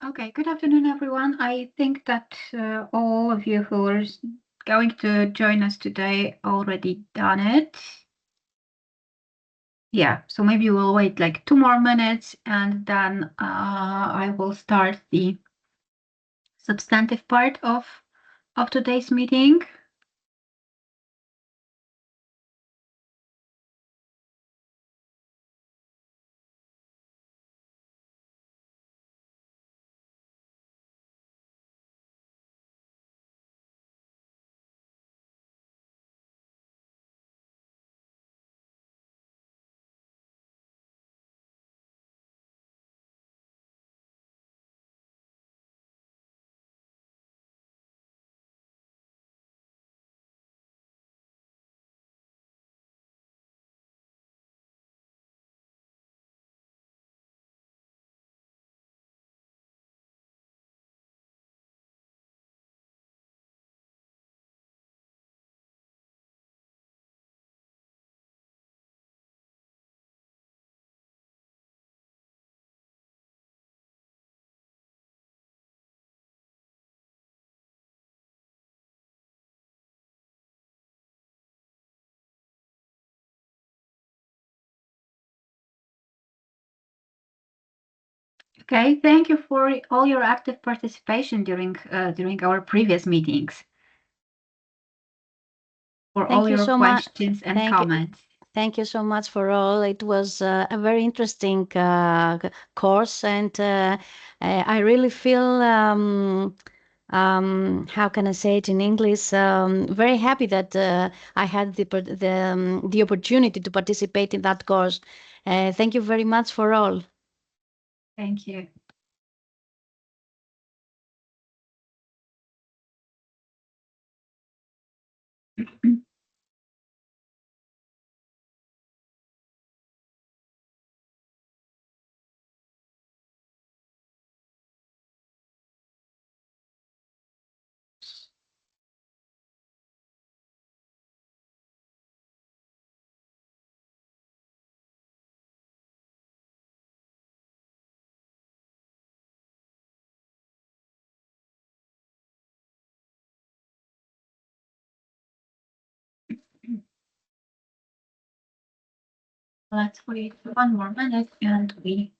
Okay, good afternoon, everyone. I think that all of you who are going to join us today already done it. Yeah, so maybe we'll wait like 2 more minutes and then I will start the substantive part of today's meeting. Okay, thank you for all your active participation during our previous meetings, for all your questions and comments. Thank you so much for all. It was a very interesting course, and I really feel, how can I say it in English? Very happy that I had the opportunity to participate in that course. Thank you very much for all. Thank you. Let's wait 1 more minute and we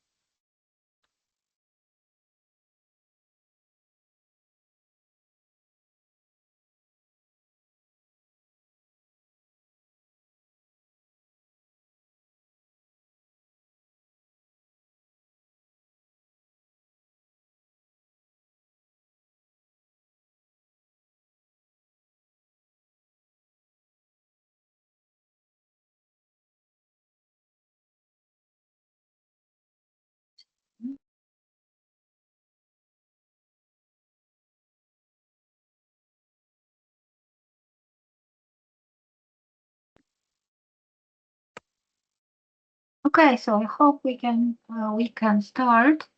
Okay, so I hope we can start,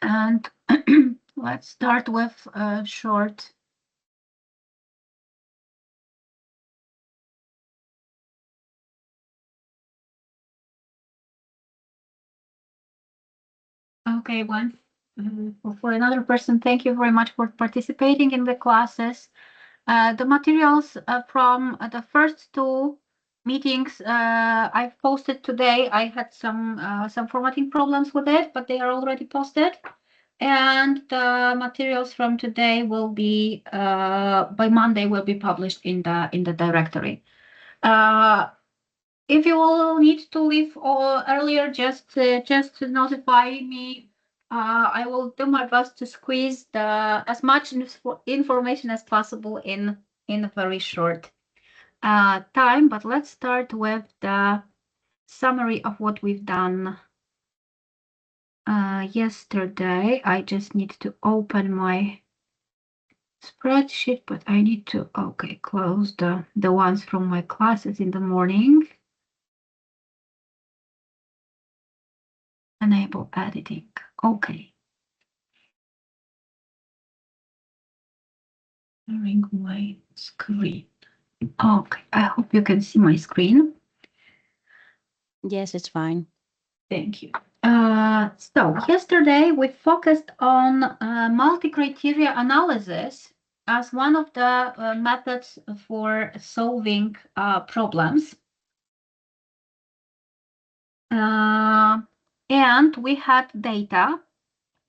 and let's start with a short. Okay, one for another person. Thank you very much for participating in the classes. The materials from the first two meetings I've posted today. I had some formatting problems with it, but they are already posted. And the materials from today will be by Monday will be published in the directory. If you will need to leave earlier, just notify me. I will do my best to squeeze as much information as possible in a very short time. But let's start with the summary of what we've done yesterday. I just need to open my spreadsheet, but I need to close the ones from my classes in the morning. Enable editing. Okay. Sharing my screen. Okay, I hope you can see my screen. Yes, it's fine. Thank you. So yesterday we focused on multi-criteria analysis as one of the methods for solving problems. And we had data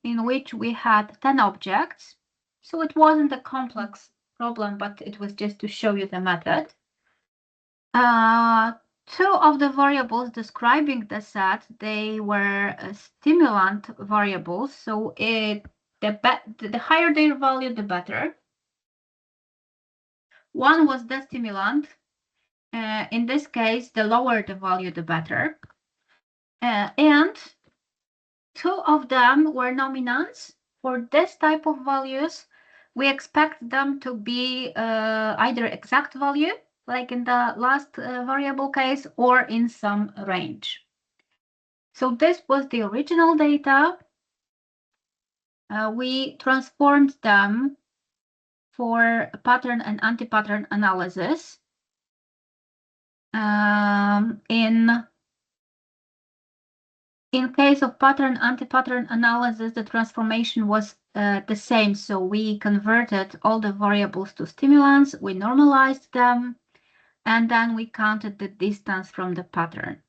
in which we had 10 objects. So it wasn't a complex problem, but it was just to show you the method. Two of the variables describing the set, they were stimulant variables. So the higher their value, the better. One was the stimulant. In this case, the lower the value, the better. And two of them were nominants. For this type of values, we expect them to be either exact value, like in the last variable case, or in some range. So this was the original data. We transformed them for pattern and anti-pattern analysis. In case of pattern anti-pattern analysis, the transformation was the same. So we converted all the variables to stimulants, we normalized them, and then we counted the distance from the pattern.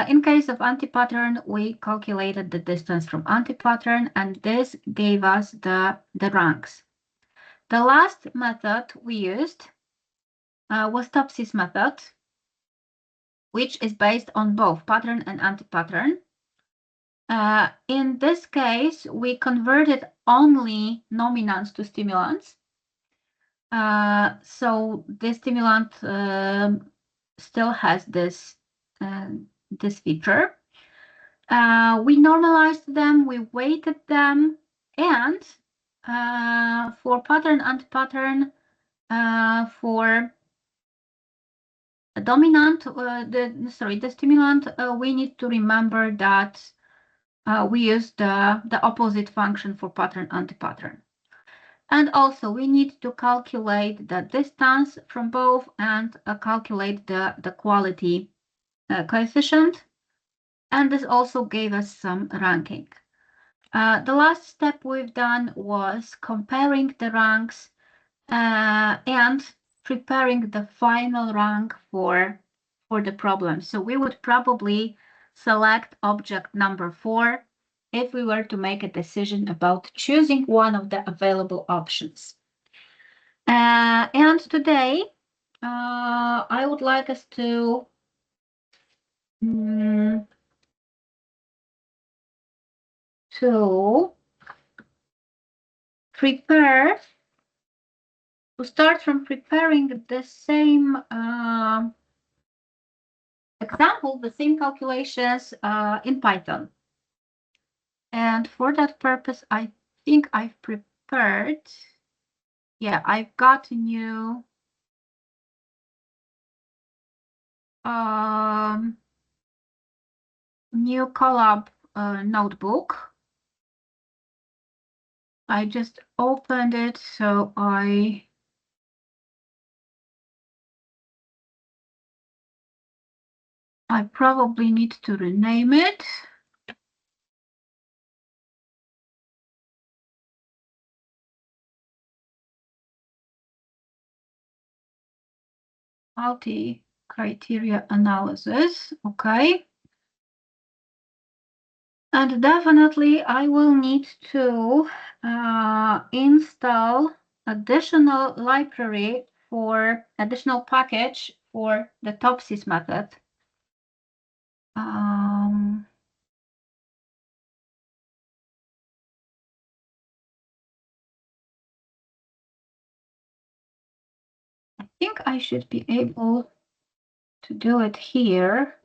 In case of anti-pattern, we calculated the distance from anti-pattern, and this gave us the ranks. The last method we used was Topsis method, which is based on both pattern and anti-pattern. In this case, we converted only nominants to stimulants. So the stimulant still has this feature. We normalized them, we weighted them, and for pattern and pattern, for a dominant, the stimulant, we need to remember that we use the opposite function for pattern anti-pattern. And also we need to calculate the distance from both and calculate the quality coefficient. And this also gave us some ranking. The last step we've done was comparing the ranks and preparing the final rank for the problem. So we would probably select object number 4 if we were to make a decision about choosing one of the available options. And today, I would like us to start from preparing the same example, the same calculations in Python. And for that purpose, I think I've prepared, I've got a new Colab notebook. I just opened it, so I probably need to rename it. Multi-criteria analysis, okay. And definitely I will need to install additional library for additional package for the Topsis method. I think I should be able to do it here.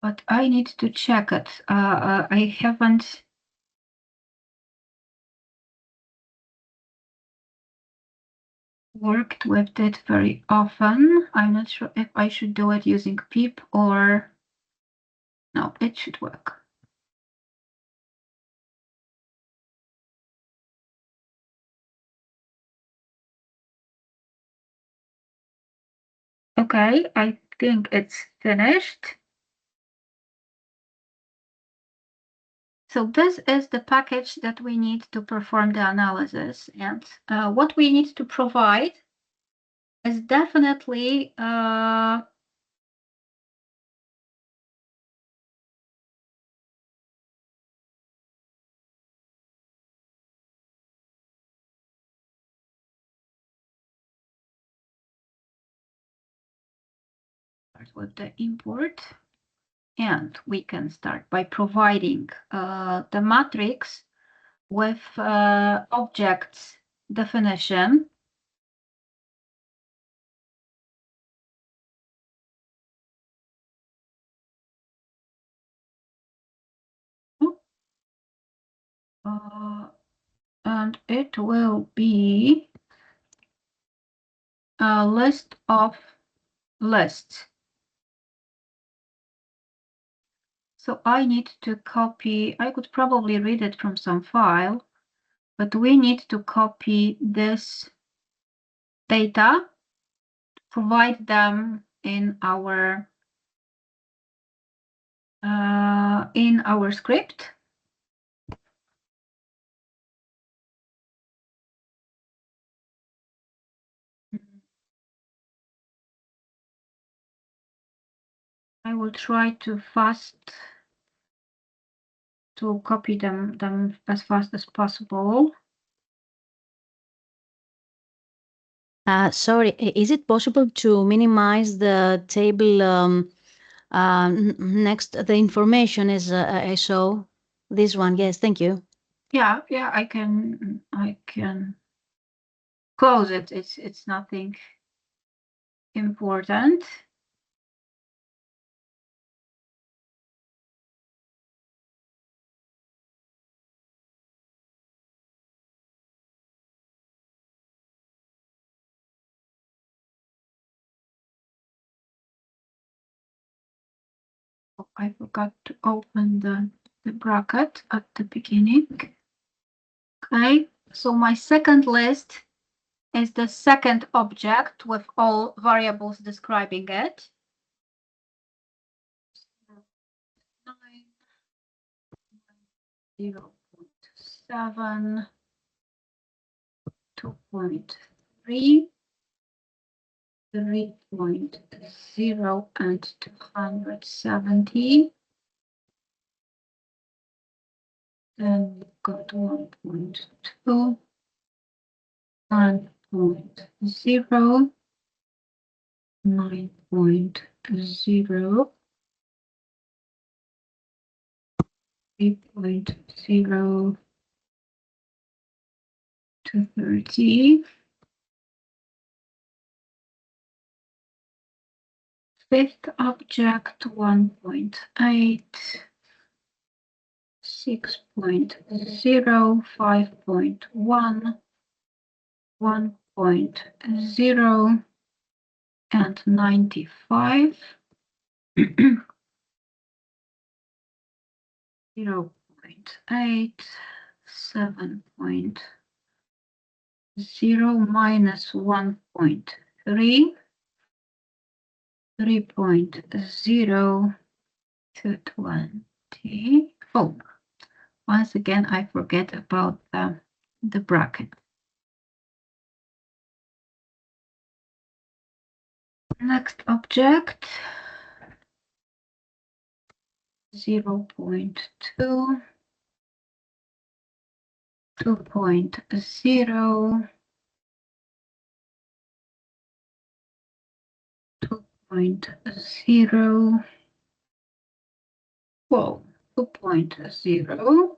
But I need to check it. I haven't worked with it very often. I'm not sure if I should do it using pip or no, it should work. Okay, I think it's finished. So this is the package that we need to perform the analysis. And what we need to provide is definitely with the import. And we can start by providing the matrix with objects definition. And it will be a list of lists. So I need to copy, I could probably read it from some file, but we need to copy this data, provide them in our script. I will try to copy them as fast as possible. Sorry, is it possible to minimize the table next? The information is I saw this one. Yes, thank you. Yeah, I can close it. It's nothing important. I forgot to open the bracket at the beginning. Okay, so my second list is the second object with all variables describing it. 0.7, 2.3, 3.0, and 270. Then we've got 1.2, 1.0, 9.0, 3.0 to 30. Fifth object 1.8, 6.0, 5.1, 1.0, and 95. 0.8, 7.0 minus 1.3, 3.0 to 20. Oh, once again, I forget about the bracket. Next object, 0.2, 2.0, 2.0, whoa, 2.0,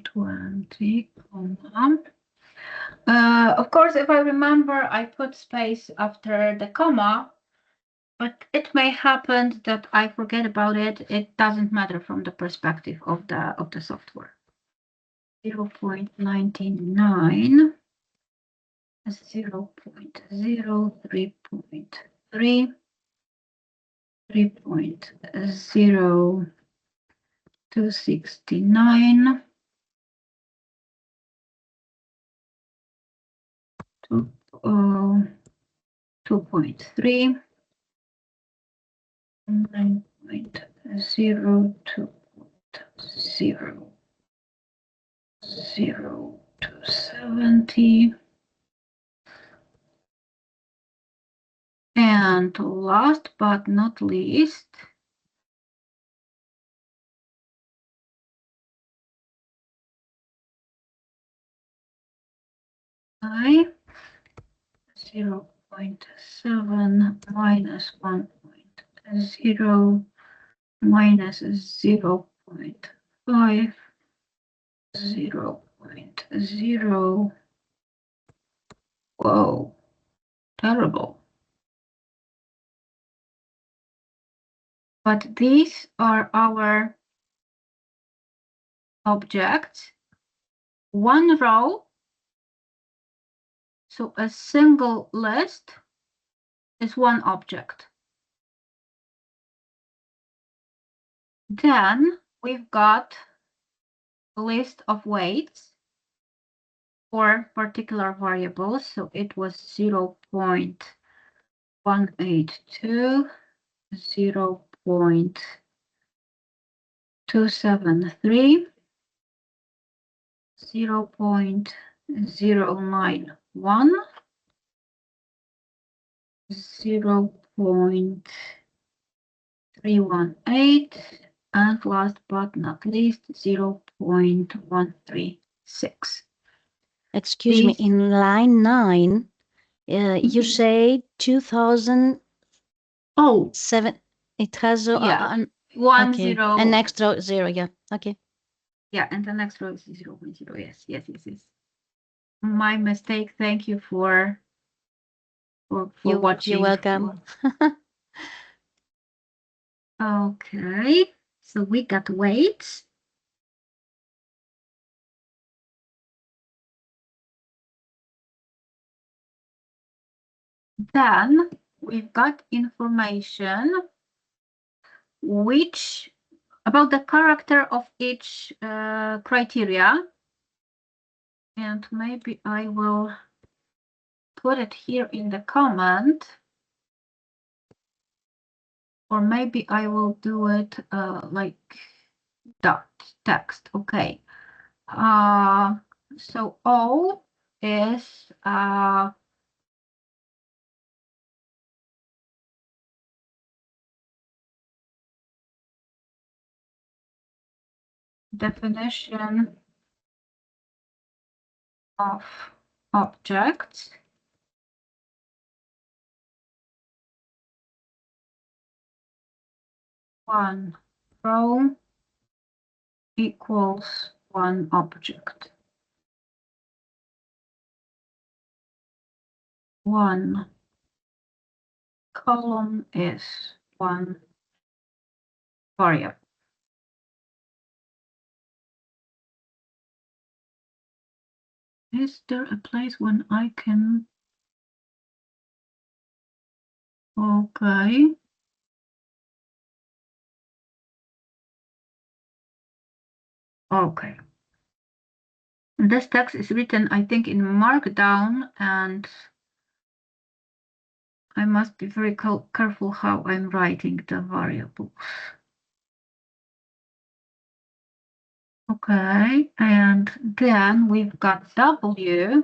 20, of course, if I remember, I put space after the comma, but it may happen that I forget about it. It doesn't matter from the perspective of the software. 0.99, 0.0, 3.3, 3.0 to 69, 2 2.3, 9.0 to 0, 0 to 70. And last but not least, I 0.7 minus 1.0 minus 0.5, 0.0. Whoa, terrible. But these are our objects. One row, so a single list is one object. Then we've got a list of weights for particular variables. So it was 0.182, 0.273, 0.091, 0.318, and last but not least, 0.136. Excuse me, in line 9, you say 2007. Oh, It has yeah. 1 okay. 0. An extra 0, yeah. Okay. Yeah, and the next row is 0.0. Yes. My mistake. Thank you for watching. You're welcome. Okay, so we got weights. Then we've got information about the character of each criteria. And maybe I will put it here in the comment. Or maybe I will do it like dot text. Okay. So O is definition of objects. One row equals one object. One column is one variable. Is there a place when I can? Okay. Okay. This text is written, I think, in Markdown, and I must be very careful how I'm writing the variables. Okay, and then we've got W.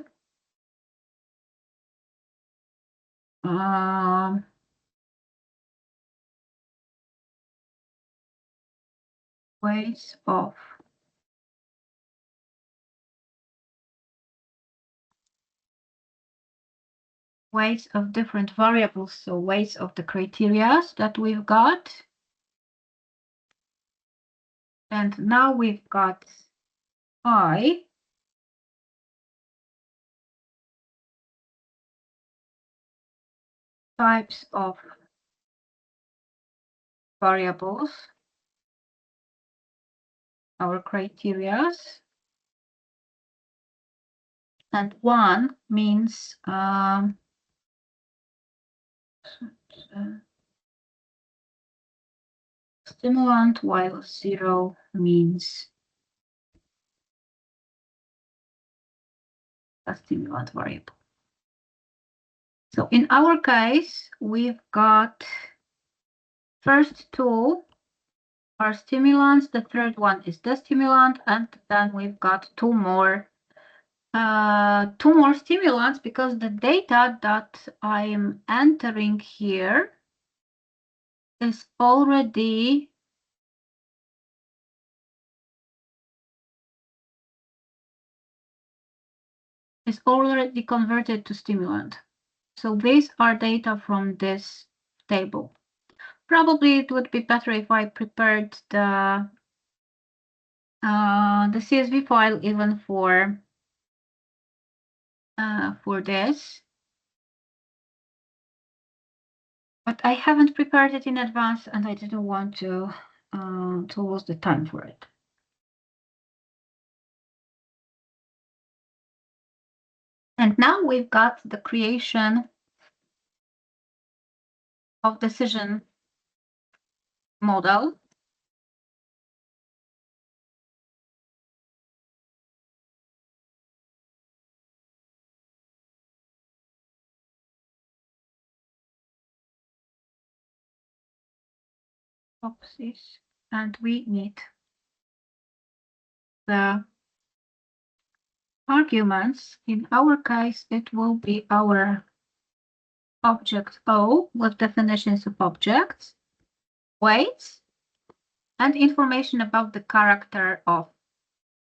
Ways of different variables, so weights of the criteria that we've got. And now we've got I. Types of variables, our criteria. And one means stimulant, while 0 means a stimulant variable. So in our case, we've got first two are stimulants, the third one is the stimulant, and then we've got two more stimulants because the data that I'm entering here is already converted to stimulant. So these are data from this table. Probably it would be better if I prepared the CSV file even for this. But I haven't prepared it in advance and I didn't want to lose the time for it. And now we've got the creation of decision model. Oopsies. And we need the arguments. In our case, it will be our object O with definitions of objects, weights, and information about the character of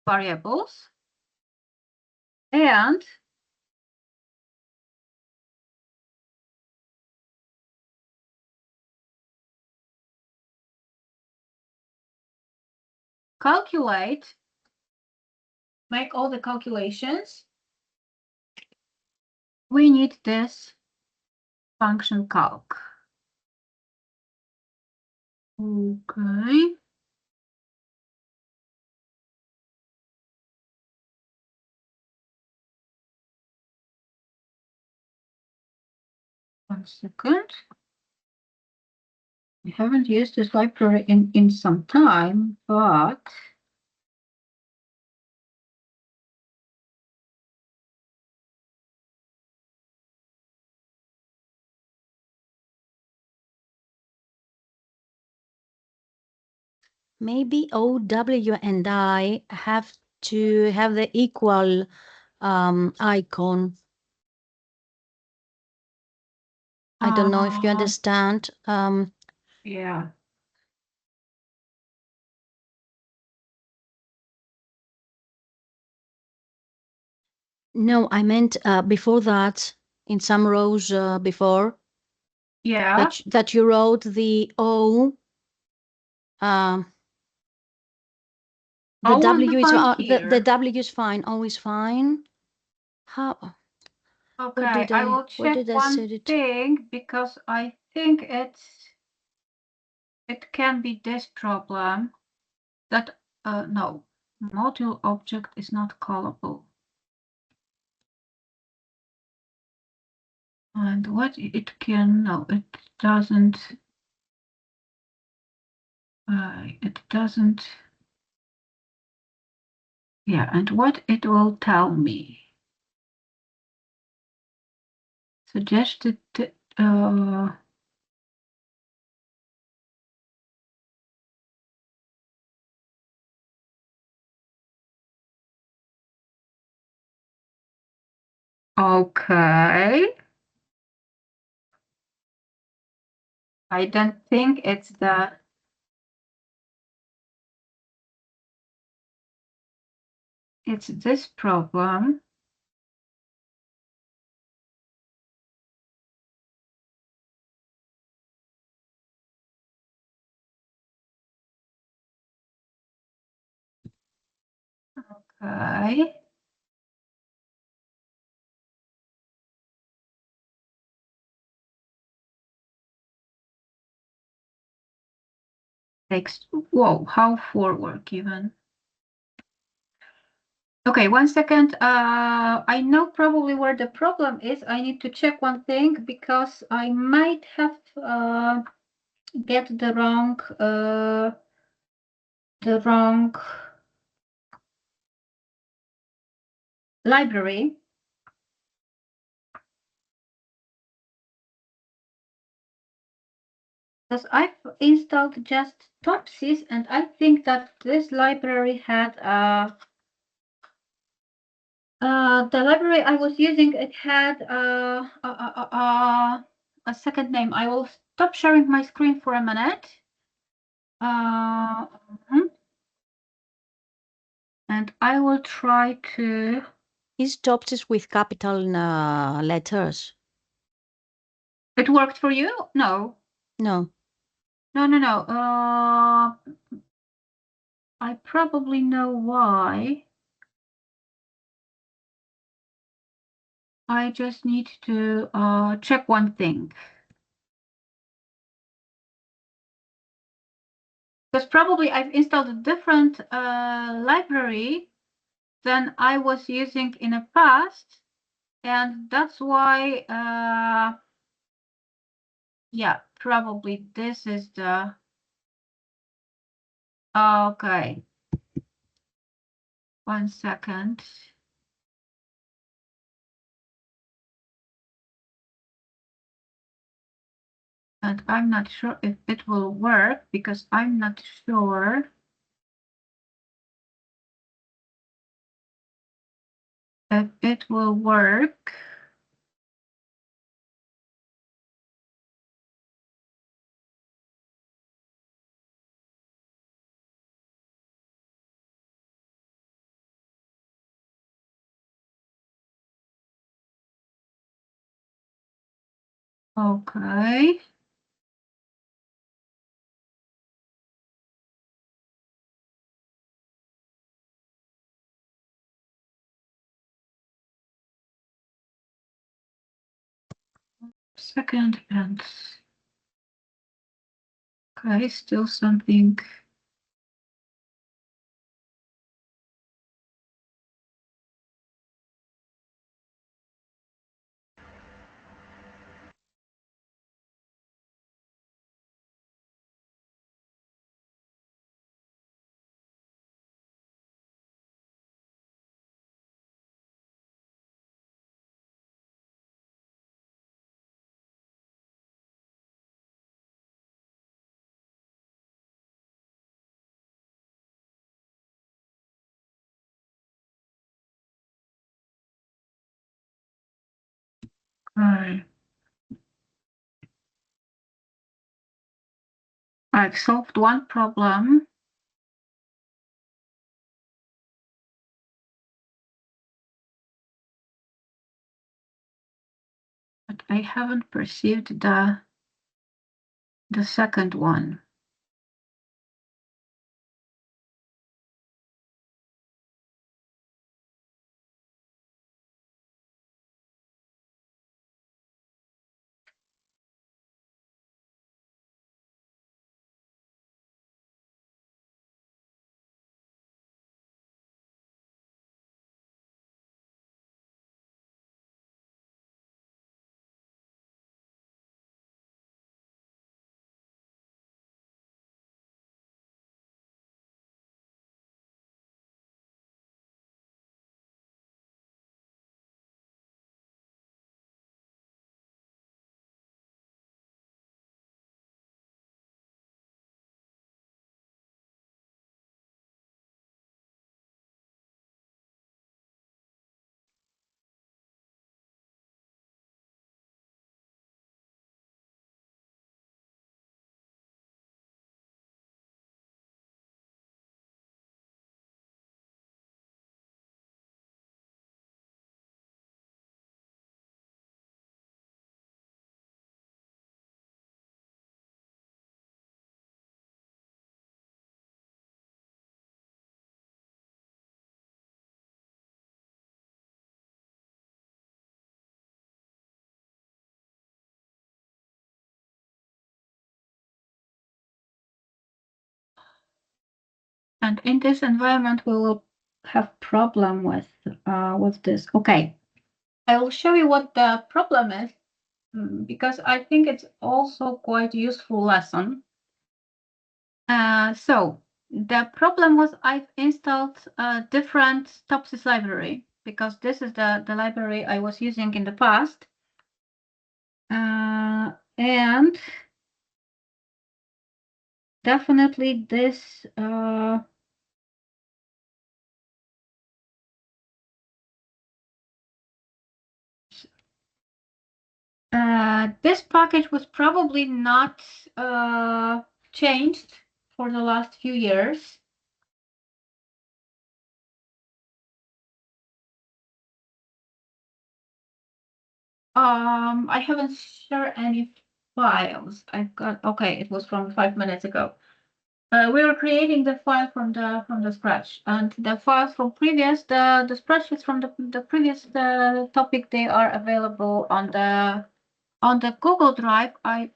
variables. And calculate, make all the calculations. We need this function calc. Okay. One second. I haven't used this library in some time, but Maybe OW and I have to have the equal icon. I don't know if you understand. Yeah. No, I meant before that, in some rows before. Yeah. That you wrote the O. The W is the W is fine. O is fine. How? Okay, I will check one thing because I think it can be this problem that no, module object is not callable. And what it can, no, it doesn't. It doesn't. Yeah, and what it will tell me. Suggested. Okay. I don't think it's this problem. Okay. Takes, whoa, how forward given? Okay, 1 second. I know probably where the problem is. I need to check one thing because I might have get the wrong library. because I've installed just Topsys, and I think that this library had the library I was using, it had a second name. I will stop sharing my screen for a minute. And I will try to. Is Topsys with capital letters? It worked for you? No. No. No. I probably know why. I just need to check one thing. Because probably I've installed a different library than I was using in the past. And that's why, yeah, probably this is the, okay. 1 second. And I'm not sure if it will work because I'm not sure if it will work. Okay. Second and okay, still something. Okay. I've solved one problem. But I haven't perceived the second one. And in this environment, we will have problem with this. Okay, I will show you what the problem is because I think it's also quite useful lesson. So the problem was I've installed a different Topsys library because this is the library I was using in the past. And definitely this this package was probably not changed for the last few years. I haven't shared any files. I've got, okay, it was from 5 minutes ago. We are creating the file from the scratch, and the files from previous the spreadsheets from the previous topic, they are available on the Google Drive. I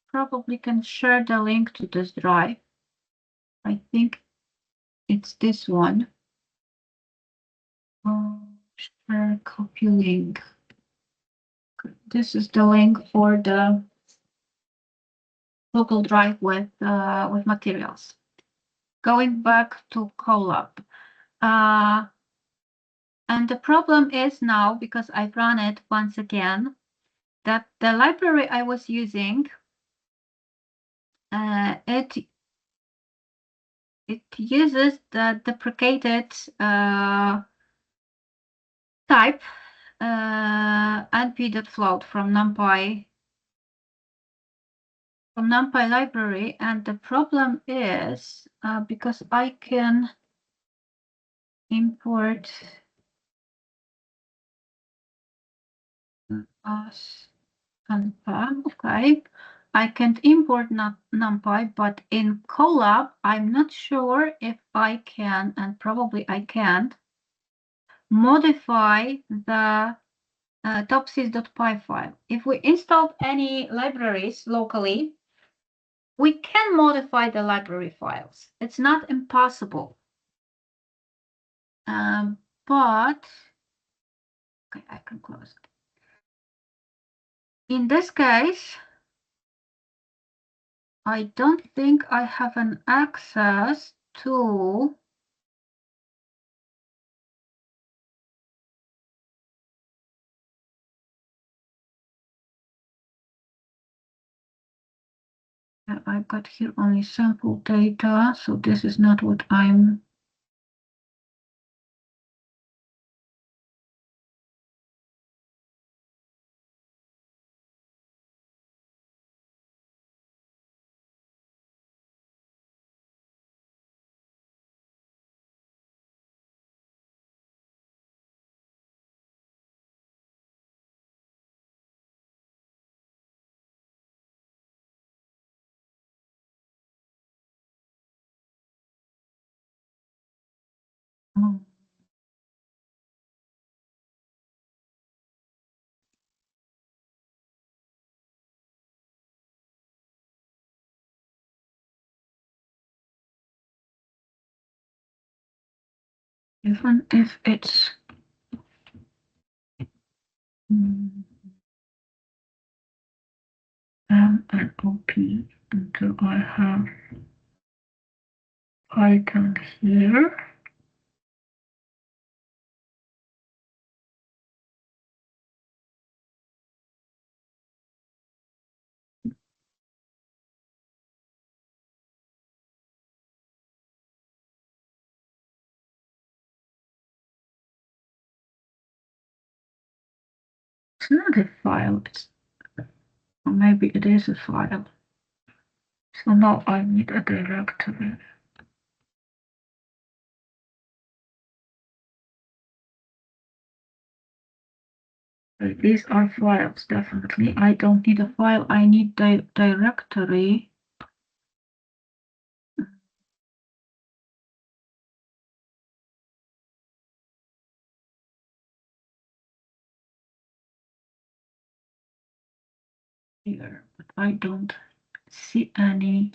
probably can share the link to this drive. I think it's this one. Share copy link. This is the link for the Google Drive with materials. Going back to Colab. And the problem is now, because I've run it once again, that the library I was using, it uses the deprecated type np.float from NumPy library, and the problem is because I can import as NumPy. Okay, I can't import NumPy, but in Colab, I'm not sure if I can, and probably I can't, modify the topsys.py file. If we installed any libraries locally, we can modify the library files. It's not impossible. But okay, I can close it. In this case, I don't think I have an access to I've got here only sample data, so this is not what I'm even if it's MNOP until I have Python here. It's not a file, or maybe it is a file. So now I need a directory. These are files, definitely. I don't need a file, I need the directory. Here, but I don't see any.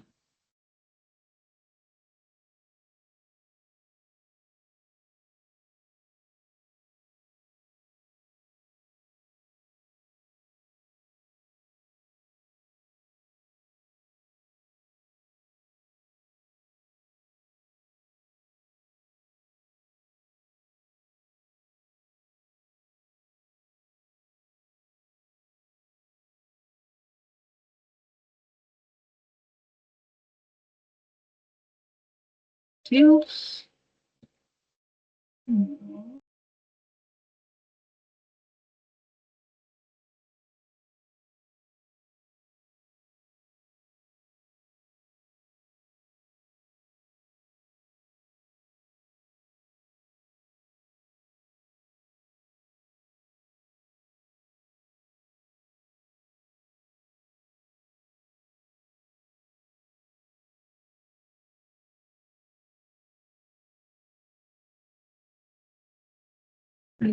fields.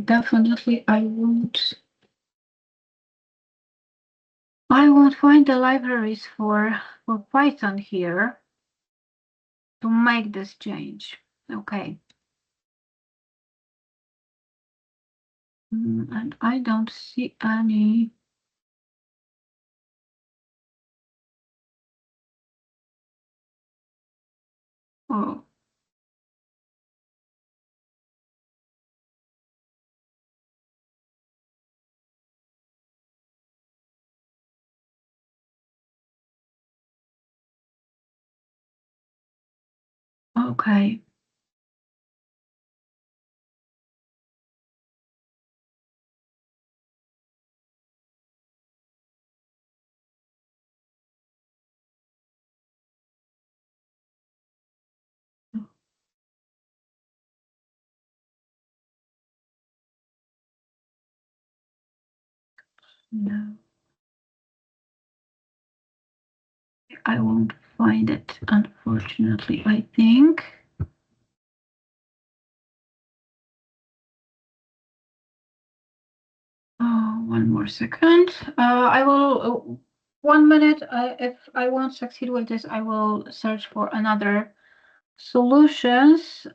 Definitely, I won't find the libraries for Python here to make this change. Okay. And I don't see any. Oh. Okay. No, I won't find it, unfortunately, I think. One more second. I will, 1 minute. If I won't succeed with this, I will search for another solutions.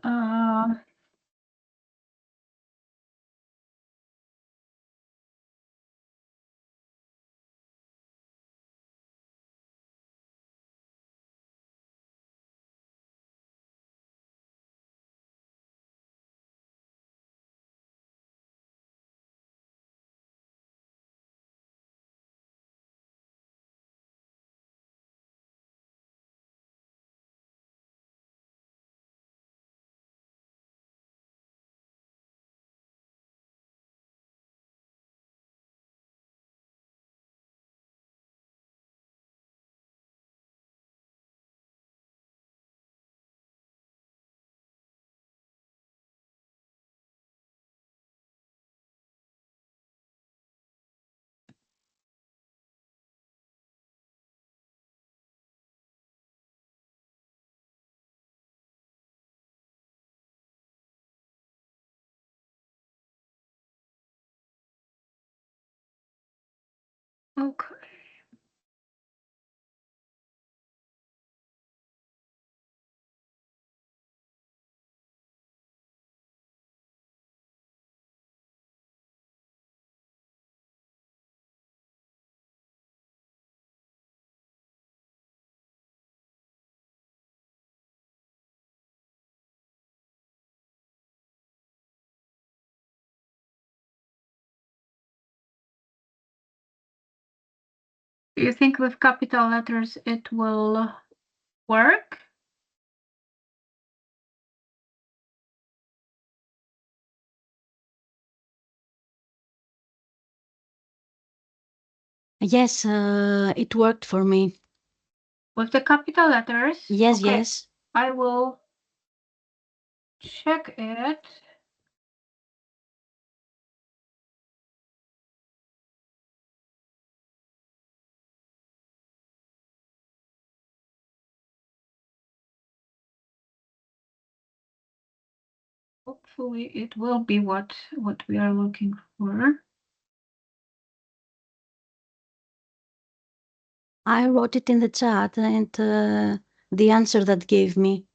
Okay. Do you think with capital letters it will work? Yes, it worked for me. With the capital letters? Yes, Okay. yes. I will check it. Hopefully it will be what we are looking for. I wrote it in the chat and the answer that gave me.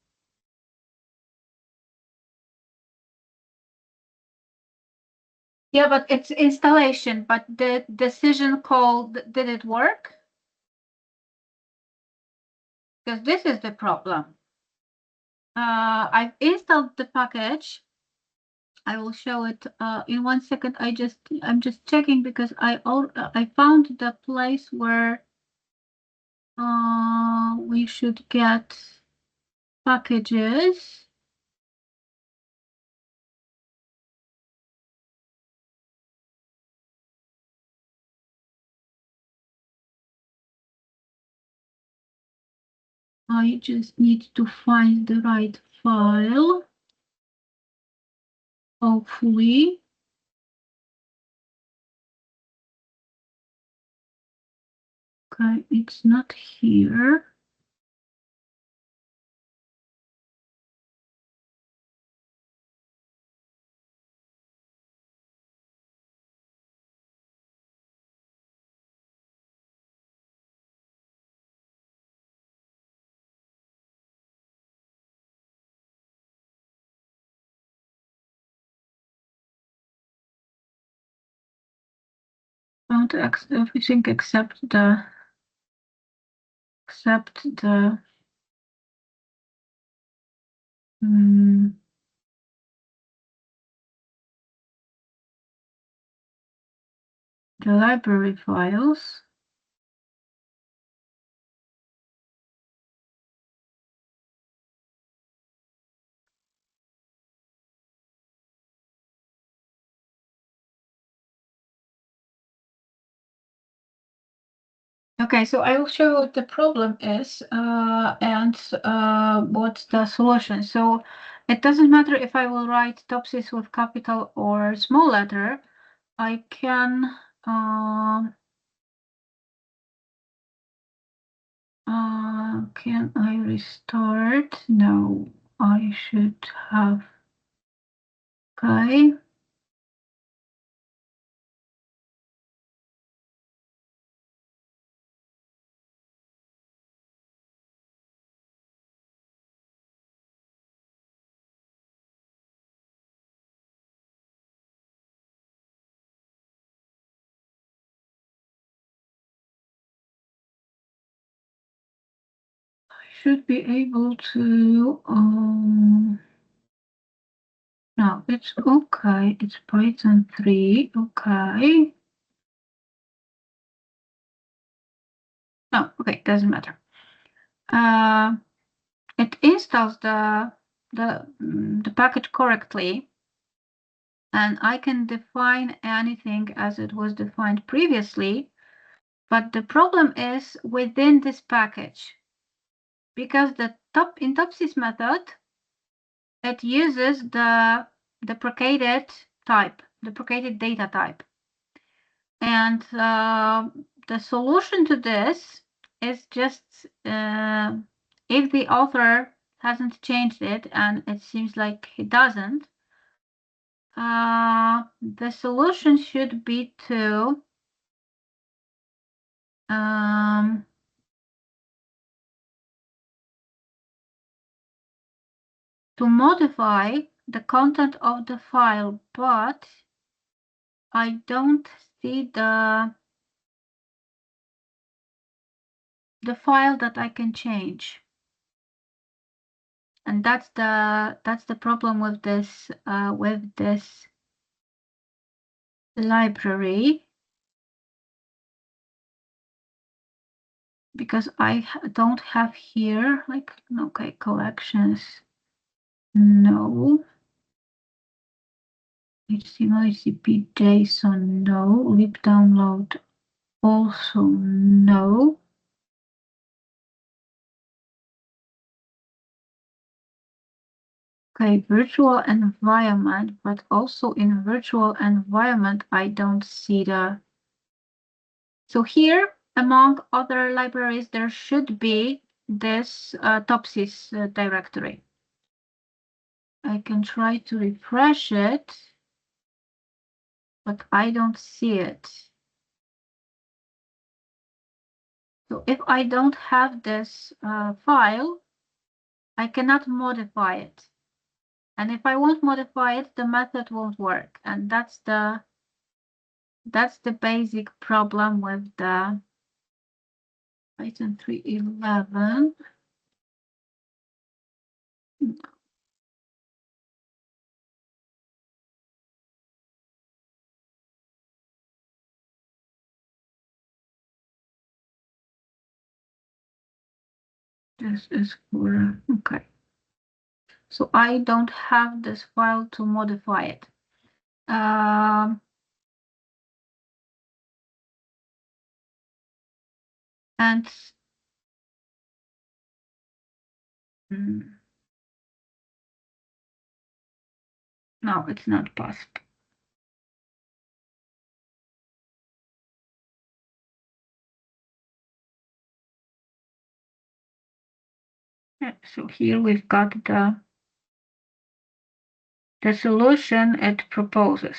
Yeah, but it's installation, but the decision call, did it work? Because this is the problem. I've installed the package. I will show it in 1 second. I'm just checking because I found the place where we should get packages. I just need to find the right file. Hopefully. Okay, it's not here. Found everything except the the library files. Okay, so I will show what the problem is and what's the solution. So it doesn't matter if I will write Topsys with capital or small letter. I can I restart? No, I should have. Okay. Should be able to no, it's okay, it's Python 3, okay. No, okay, doesn't matter. It installs the package correctly, and I can define anything as it was defined previously, but the problem is within this package, because in Topsys method, it uses the deprecated data type. And the solution to this is just if the author hasn't changed it, and it seems like he doesn't, the solution should be to modify the content of the file, but I don't see the file that I can change. And that's the problem with this library, because I don't have here like okay, collections, no, HTML, HTTP, JSON, no, lib download, also no. Okay, virtual environment, but also in virtual environment, I don't see the. So here, among other libraries, there should be this Topsys directory. I can try to refresh it, but I don't see it. So if I don't have this file, I cannot modify it. And if I won't modify it, the method won't work. And that's the basic problem with the Python 3.11. This is for, okay. So I don't have this file to modify it. And no, it's not possible. Yeah, so here we've got the solution it proposes.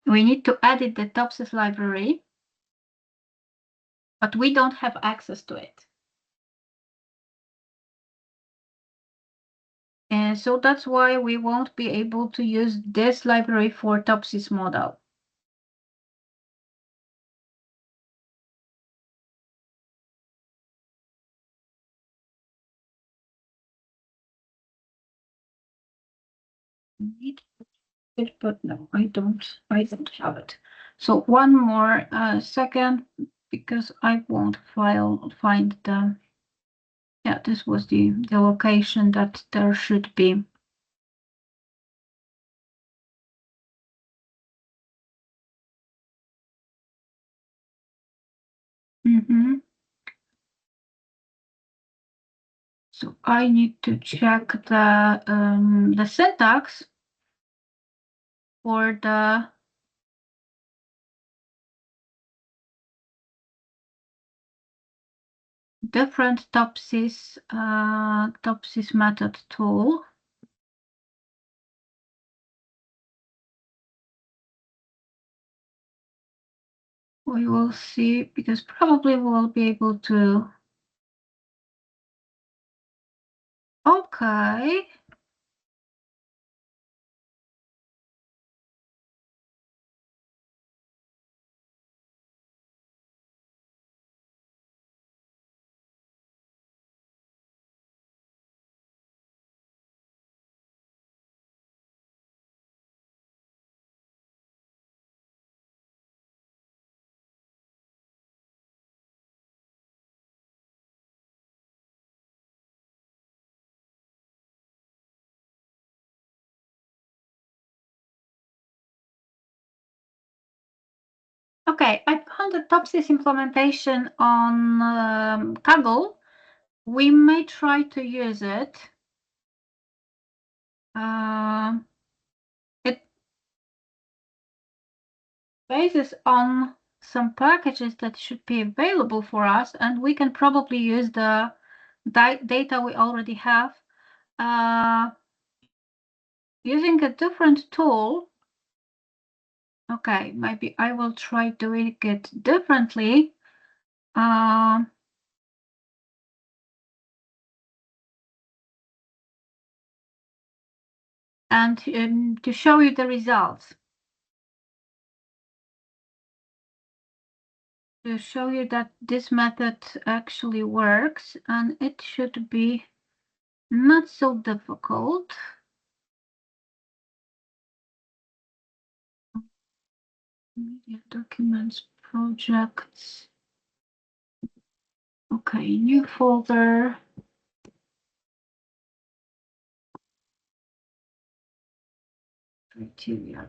We need to edit the Topsys library, but we don't have access to it. And so that's why we won't be able to use this library for Topsys model. Need it, but no, I don't have it. So one more second, because I won't find the, yeah, this was the location that there should be. So I need to check the syntax for the different Topsys method tool. We will see, because probably we'll be able to. Okay. Okay, I found the Topsys implementation on Kaggle. We may try to use it. It bases on some packages that should be available for us, and we can probably use the data we already have using a different tool. Okay, maybe I will try doing it differently. And to show you the results. To show you that this method actually works, and it should be not so difficult. Media documents, projects. Okay, new folder. Criteria.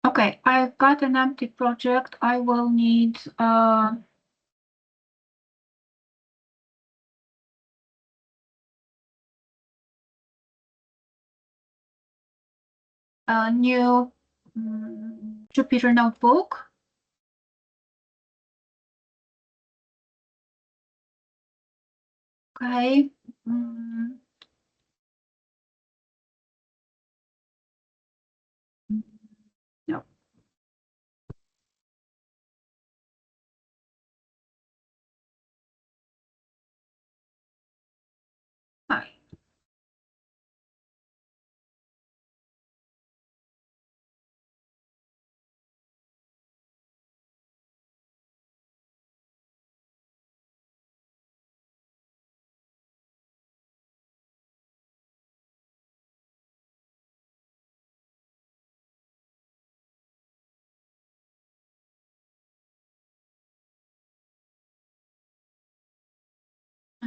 Okay, I've got an empty project. I will need a new Jupyter notebook. Okay. No. Hi.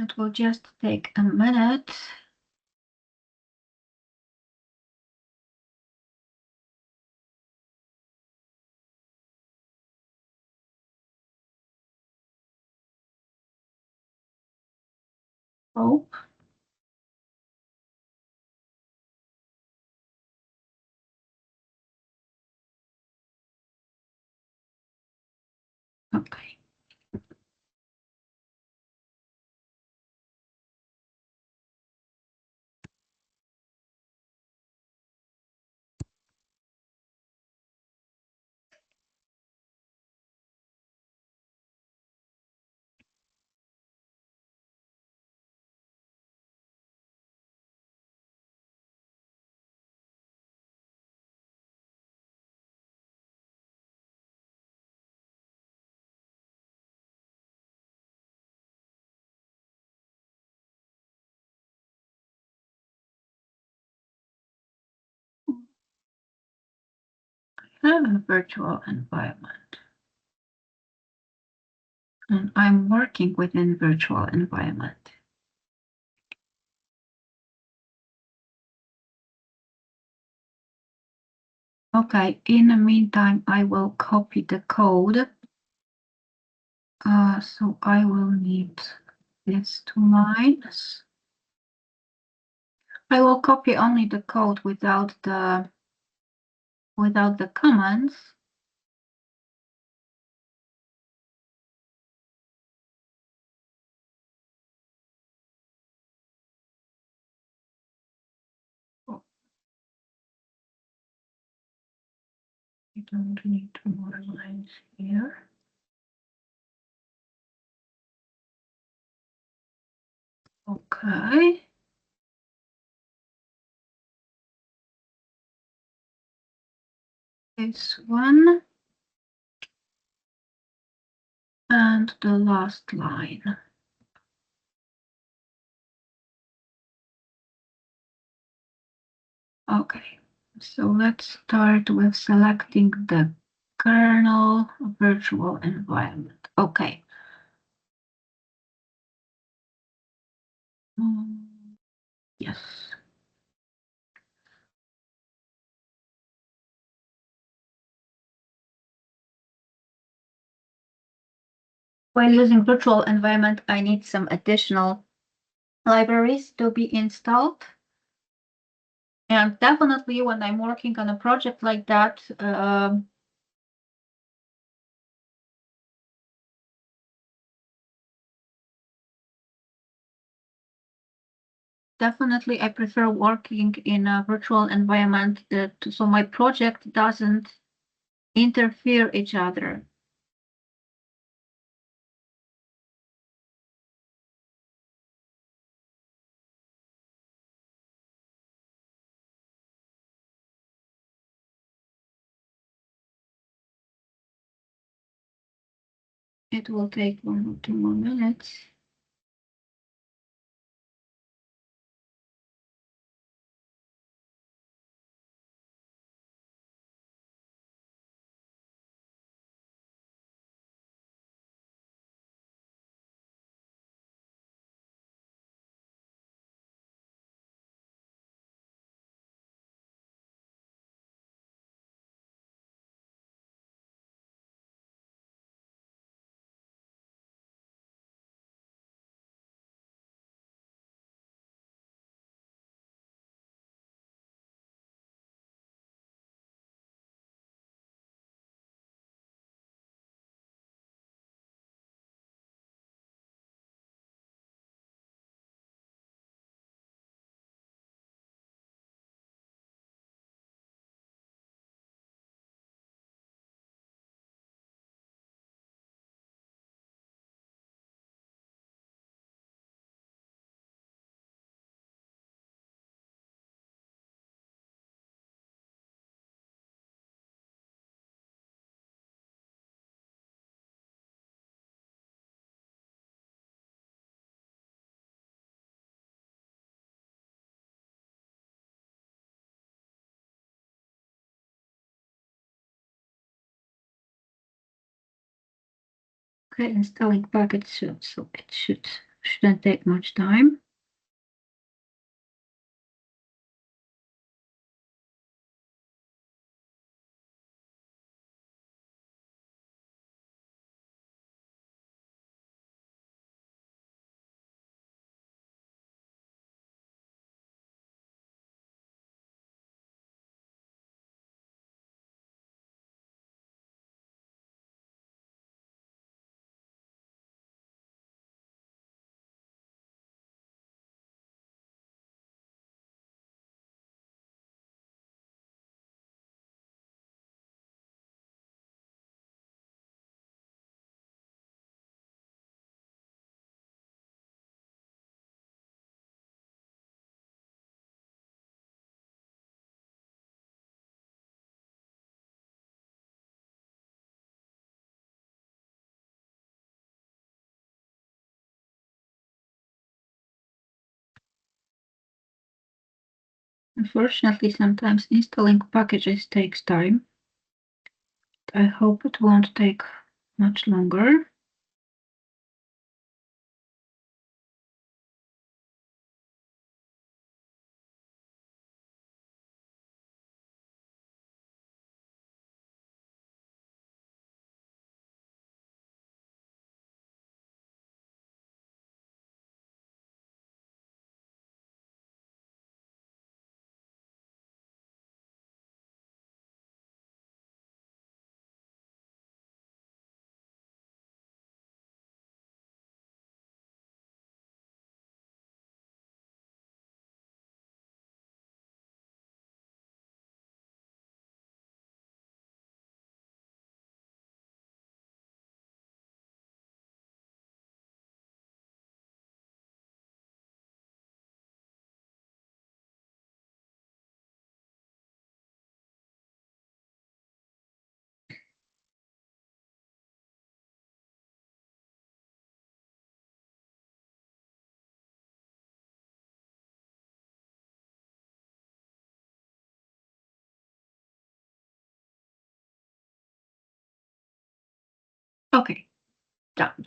It will just take a minute. Oh. Okay. I have a virtual environment. And I'm working within virtual environment. Okay, in the meantime, I will copy the code. So I will need these 2 lines. I will copy only the code without the comments. Oh, you don't need more lines here. Okay. This one. And the last line. Okay, so let's start with selecting the kernel virtual environment. Okay. Yes. While using virtual environment, I need some additional libraries to be installed. And definitely when I'm working on a project like that, definitely I prefer working in a virtual environment so my project doesn't interfere each other. It will take 1 or 2 more minutes. Okay, installing package, so it should Shouldn't take much time. Unfortunately, sometimes installing packages takes time. I hope it won't take much longer. Okay, done.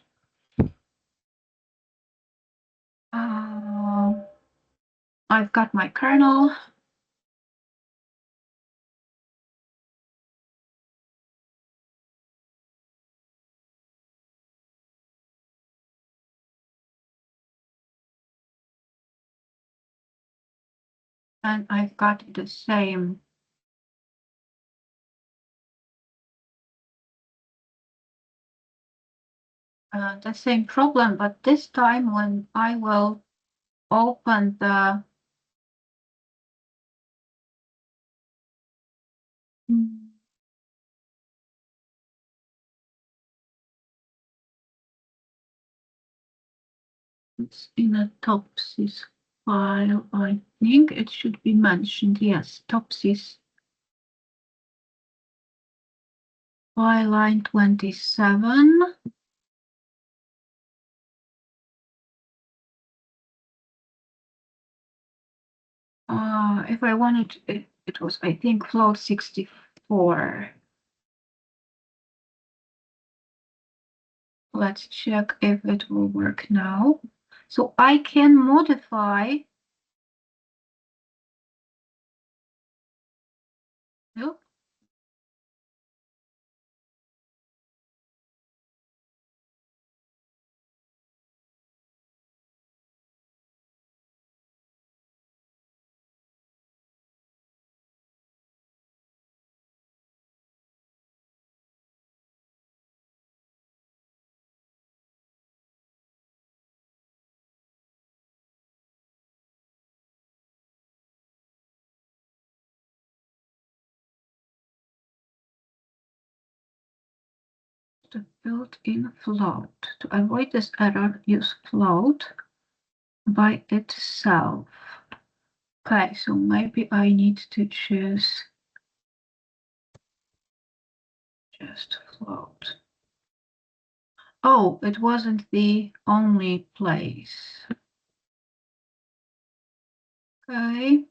I've got my kernel. And I've got the same problem, but this time when I will open the it's in a Topsys file, I think it should be mentioned. Yes, Topsys file line 27. If I wanted, it was, I think, float 64. Let's check if it will work now. So I can modify. Nope. The built-in float. To avoid this error, use float by itself. Okay, so maybe I need to choose just float. Oh, it wasn't the only place. Okay.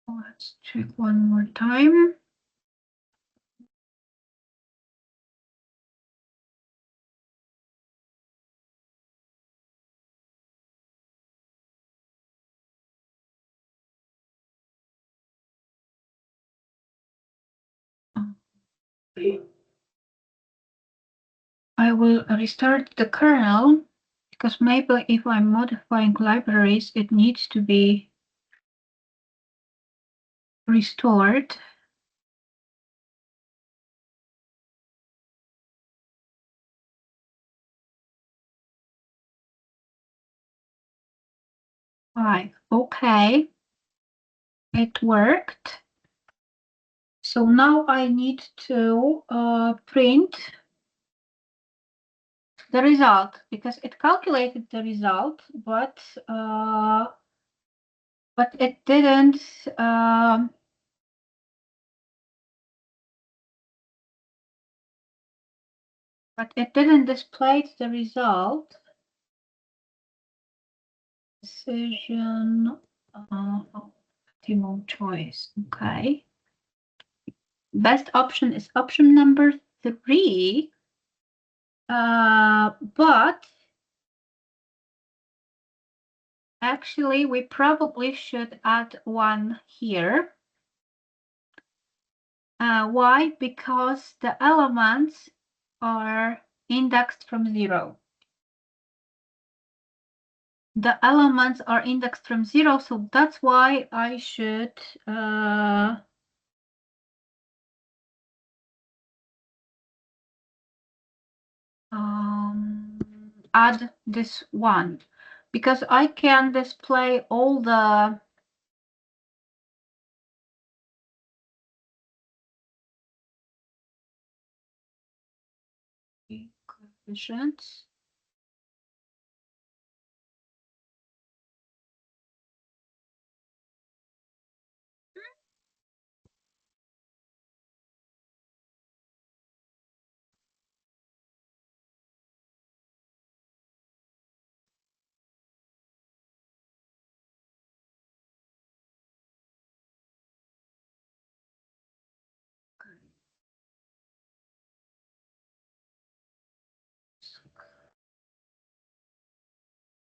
Let's check one more time. I will restart the kernel because maybe if I'm modifying libraries, it needs to be restored. Right, okay. It worked. So now I need to print the result because it calculated the result, but it didn't display the result. Decision optimal choice. Okay. Best option is option number 3. But actually we probably should add one here. Why? Because the elements are indexed from 0. The elements are indexed from 0, so that's why I should add this one, because I can display all the coefficients.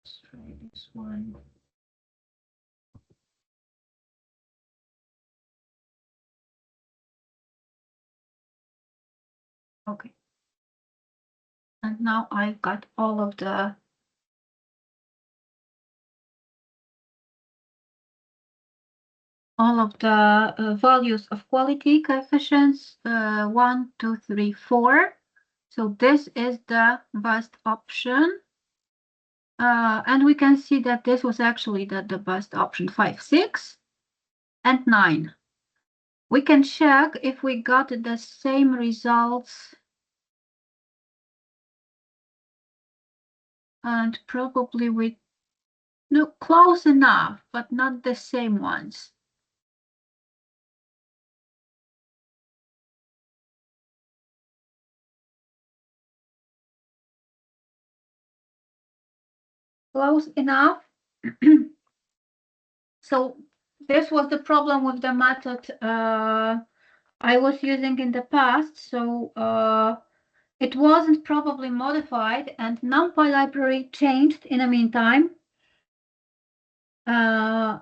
Let's try this one. Okay. And now I've got all of the values of quality coefficients, 1, 2, 3, 4. So this is the best option. And we can see that this was actually the best option, 5, 6, and 9. We can check if we got the same results. And probably we look close enough, but not the same ones. Close enough. So this was the problem with the method I was using in the past. So it wasn't probably modified, and NumPy library changed in the meantime. And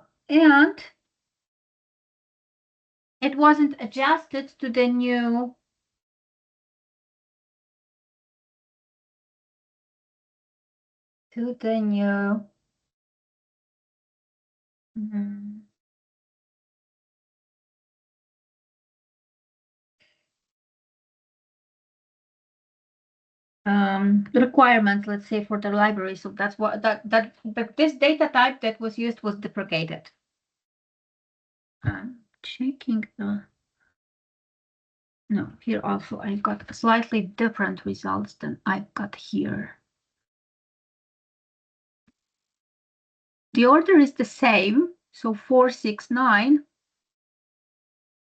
it wasn't adjusted to the new requirements, let's say, for the library. So that's what this data type that was used was deprecated. Checking the. No, here also I've got slightly different results than I've got here. The order is the same, so 4, 6, 9,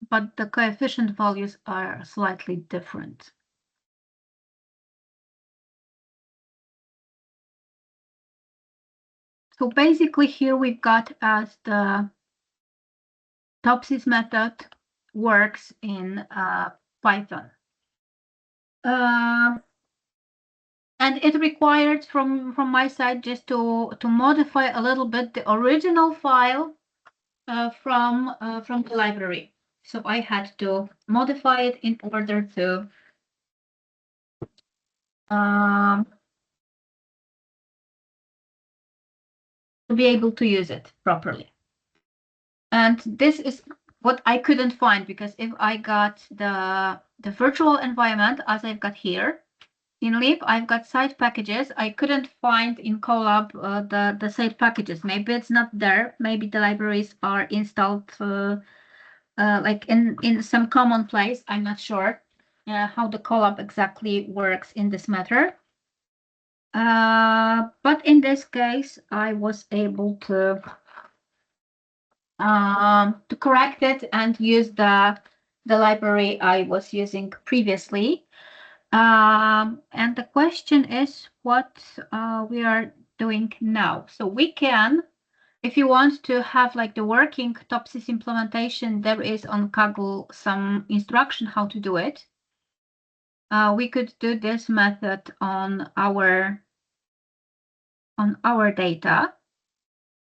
but the coefficient values are slightly different. So basically here we've got as the Topsys method works in Python. And it required from my side just to modify a little bit the original file from the library. So I had to modify it in order to be able to use it properly. And this is what I couldn't find, because if I got the virtual environment as I've got here in Leap, I've got site packages. I couldn't find in Colab the site packages. Maybe it's not there. Maybe the libraries are installed like in some common place. I'm not sure how the Colab exactly works in this matter. But in this case, I was able to correct it and use the library I was using previously. And the question is what we are doing now. So we can, if you want to have like the working Topsys implementation, there is on Kaggle some instruction how to do it. We could do this method on our data,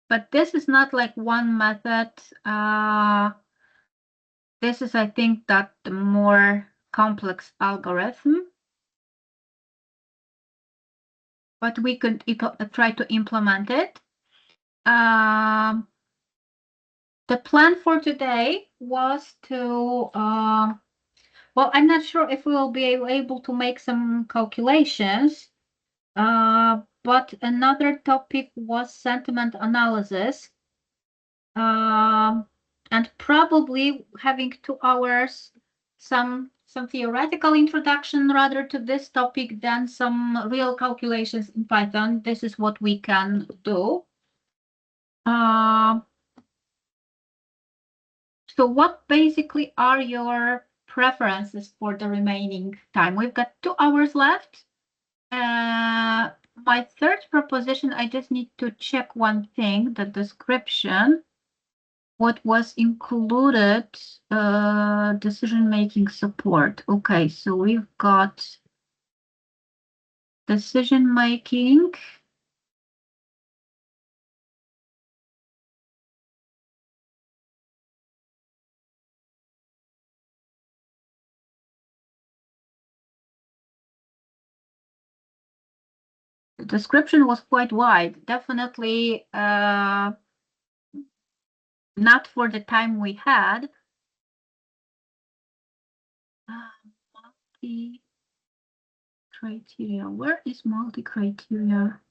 but this is not like one method. This is, I think, that the more complex algorithm, but we could try to implement it. The plan for today was to, well, I'm not sure if we will be able to make some calculations, but another topic was sentiment analysis. And probably having 2 hours, some theoretical introduction rather to this topic than some real calculations in Python. This is what we can do. So what basically are your preferences for the remaining time? We've got 2 hours left. My third proposition, I just need to check one thing, the description. What was included, decision-making support. Okay, so we've got decision-making. The description was quite wide, definitely not for the time we had. Multi-criteria, where is multi-criteria?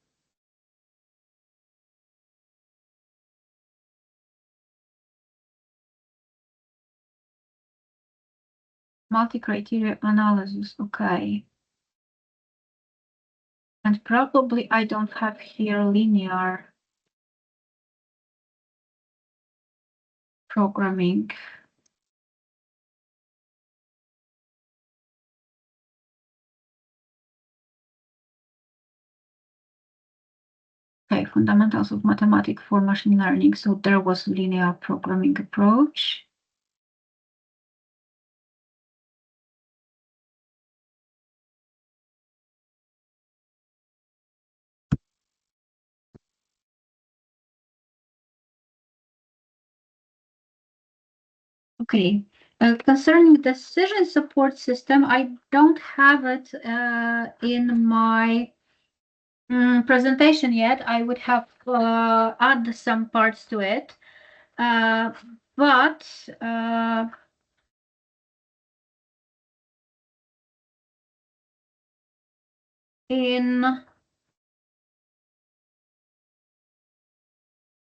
Multi-criteria analysis, okay. And probably I don't have here linear programming. Okay, fundamentals of mathematics for machine learning. So there was linear programming approach. Okay, concerning decision support system, I don't have it in my presentation yet. I would have add some parts to it, but in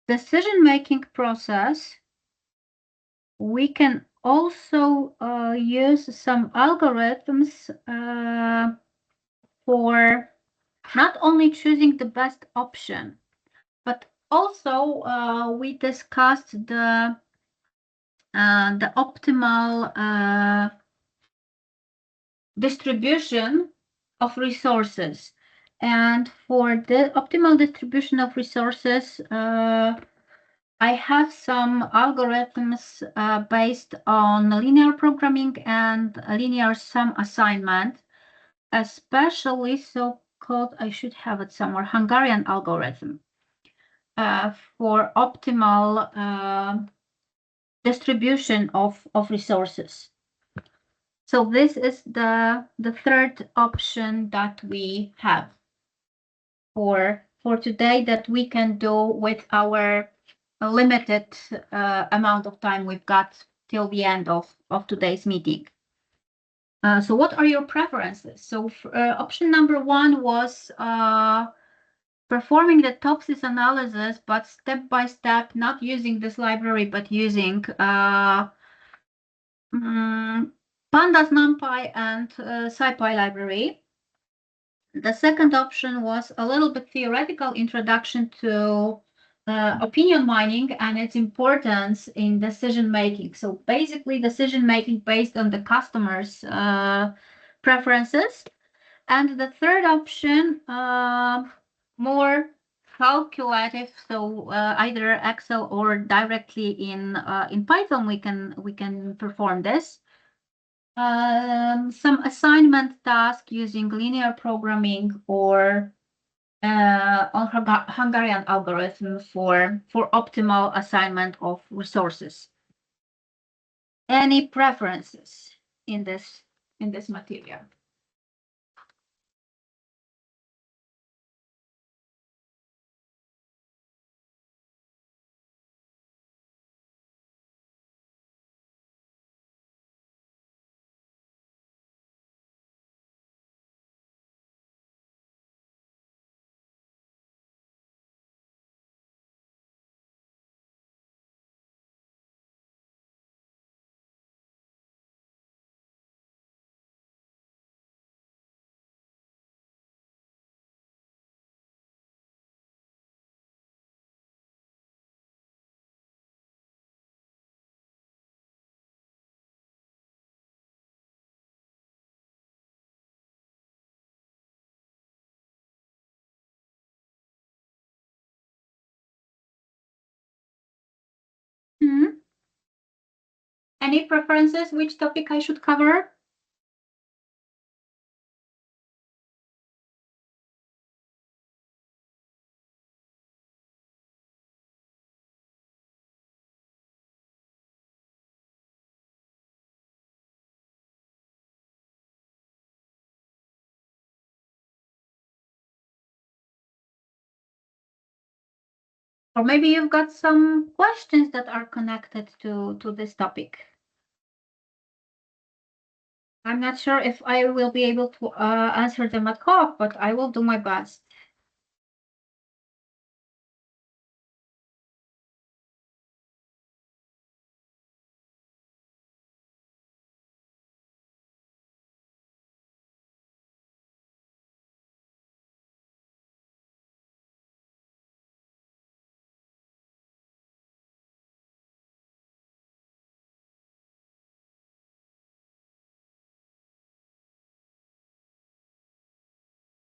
decision-making process, we can also use some algorithms for not only choosing the best option, but also we discussed the optimal distribution of resources. And for the optimal distribution of resources, I have some algorithms based on linear programming and linear sum assignment, especially so-called, I should have it somewhere, Hungarian algorithm for optimal distribution of resources. So this is the third option that we have for today that we can do with our limited amount of time we've got till the end of today's meeting. So what are your preferences? So option number one was performing the toxis analysis, but step by step, not using this library, but using Pandas, NumPy, and SciPy library. The second option was a little bit theoretical introduction to opinion mining and its importance in decision making. So basically, decision making based on the customer's preferences. And the third option, more calculative. So either Excel or directly in Python, we can perform this. Some assignment task using linear programming or on Hungarian algorithm for optimal assignment of resources. Any preferences in this material? Any preferences? Which topic I should cover? Or maybe you've got some questions that are connected to this topic. I'm not sure if I will be able to answer them at co-op, but I will do my best.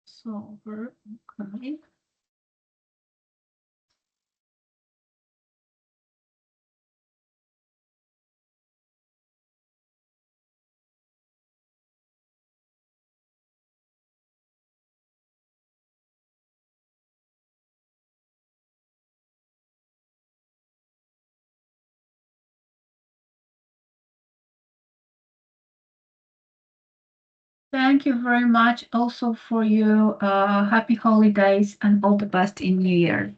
So, okay. Thank you very much also for you. Happy holidays and all the best in New Year.